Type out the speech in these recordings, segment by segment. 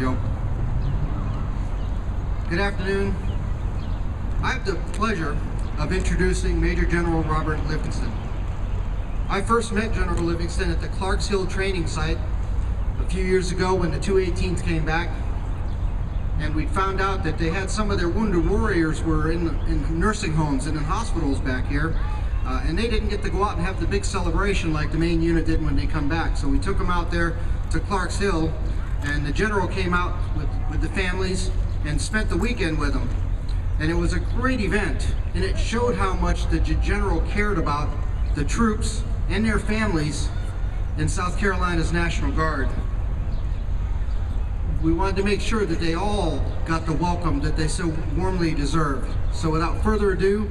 Joe. Good afternoon. I have the pleasure of introducing Major General Robert Livingston. I first met General Livingston at the Clarks Hill training site a few years ago when the 218th came back, and we found out that they had some of their wounded warriors were in nursing homes and in hospitals back here, and they didn't get to go out and have the big celebration like the main unit did when they come back. So we took them out there to Clarks Hill, and the general came out with the families and spent the weekend with them. And it was a great event, and it showed how much the general cared about the troops and their families in South Carolina's National Guard. We wanted to make sure that they all got the welcome that they so warmly deserved. So without further ado,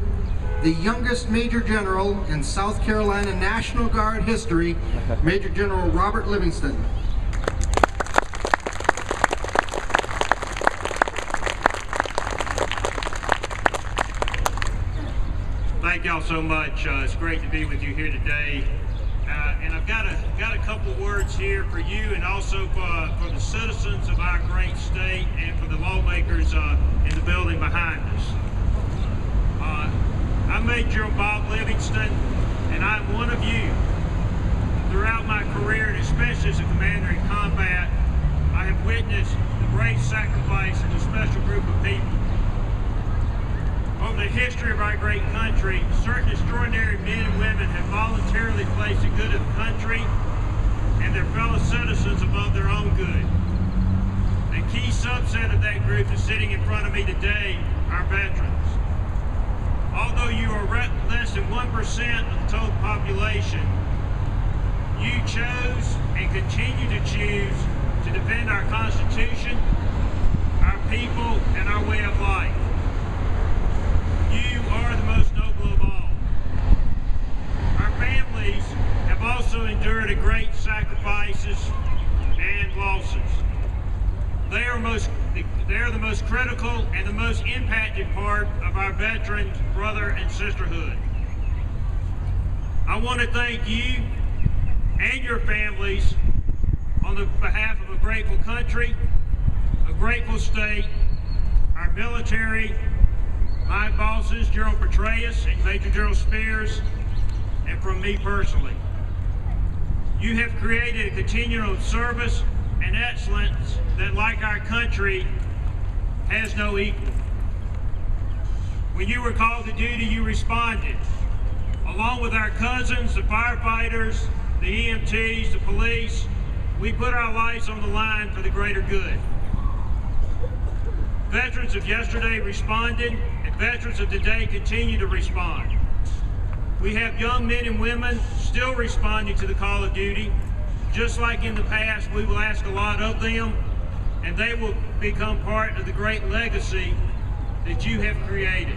the youngest Major General in South Carolina National Guard history, Major General Robert Livingston. Thank y'all so much. It's great to be with you here today. And I've got a couple words here for you, and also for the citizens of our great state, and for the lawmakers in the building behind us. I'm Major General Bob Livingston, and I'm one of you. Throughout my career, and especially as a commander in combat, I have witnessed the brave sacrifice of a special group of people. Over the history of our great country, certain extraordinary men and women have voluntarily placed the good of the country and their fellow citizens above their own good. A key subset of that group is sitting in front of me today, our veterans. Although you are less than 1% of the total population, you chose and continue to choose to defend our Constitution, our people, and our way of life. You are the most noble of all. Our families have also endured a great sacrifices and losses. They are the most critical and the most impacted part of our veterans, brother and sisterhood. I want to thank you and your families on the behalf of a grateful country, a grateful state, our military, my bosses, General Petraeus and Major General Spears, and from me personally. You have created a continuum of service and excellence that, like our country, has no equal. When you were called to duty, you responded. Along with our cousins, the firefighters, the EMTs, the police, we put our lives on the line for the greater good. Veterans of yesterday responded, and veterans of today continue to respond. We have young men and women still responding to the call of duty. Just like in the past, we will ask a lot of them, and they will become part of the great legacy that you have created.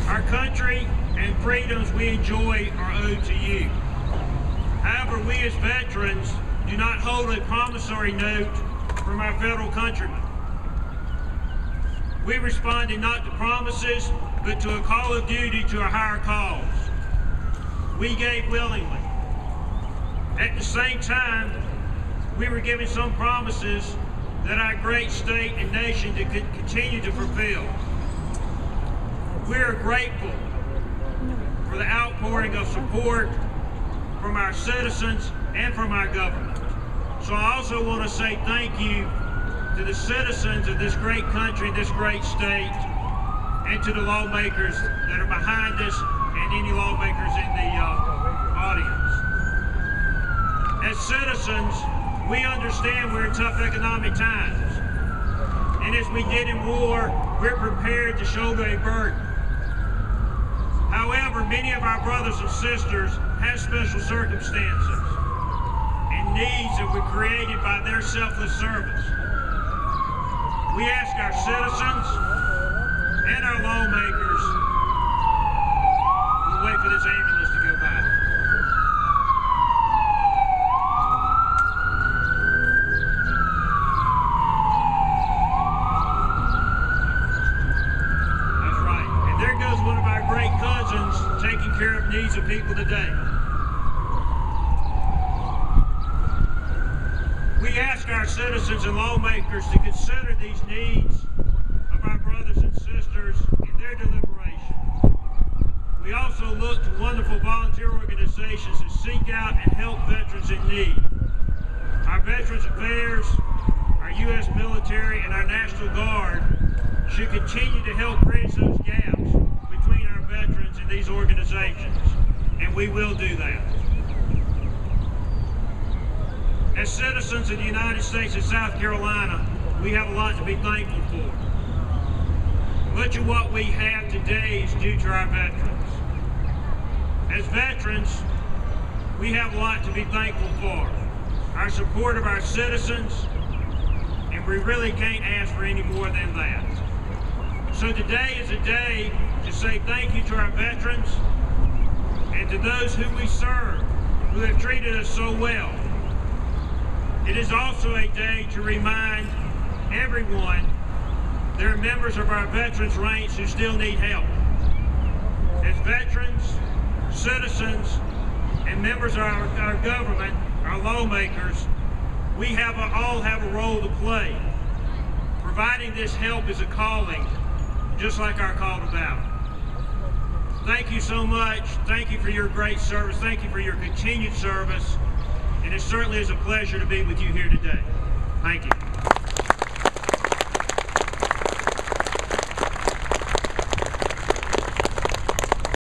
Our country and freedoms we enjoy are owed to you. However, we as veterans do not hold a promissory note from our federal countrymen. We responded not to promises, but to a call of duty to a higher cause. We gave willingly. At the same time, we were given some promises that our great state and nation could continue to fulfill. We are grateful for the outpouring of support from our citizens and from our government. So I also want to say thank you to the citizens of this great country, this great state, and to the lawmakers that are behind us and any lawmakers in the audience. As citizens, we understand we're in tough economic times. And as we did in war, we're prepared to shoulder a burden. However, many of our brothers and sisters have special circumstances and needs that were created by their selfless service. We ask our citizens and our lawmakers, we'll wait for this ambulance to go by. That's right. And there goes one of our great cousins taking care of needs of people today. We ask our citizens and lawmakers to consider these needs of our brothers and sisters in their deliberation. We also look to wonderful volunteer organizations that seek out and help veterans in need. Our Veterans Affairs, our U.S. military, and our National Guard should continue to help bridge those gaps between our veterans and these organizations, and we will do that. As citizens of the United States and South Carolina, we have a lot to be thankful for. Much of what we have today is due to our veterans. As veterans, we have a lot to be thankful for. Our support of our citizens, and we really can't ask for any more than that. So today is a day to say thank you to our veterans and to those who we serve, who have treated us so well. It is also a day to remind everyone there are members of our veterans ranks who still need help. As veterans, citizens, and members of our government, our lawmakers, we all have a role to play. Providing this help is a calling, just like our call to battle. Thank you so much. Thank you for your great service. Thank you for your continued service. And it certainly is a pleasure to be with you here today. Thank you.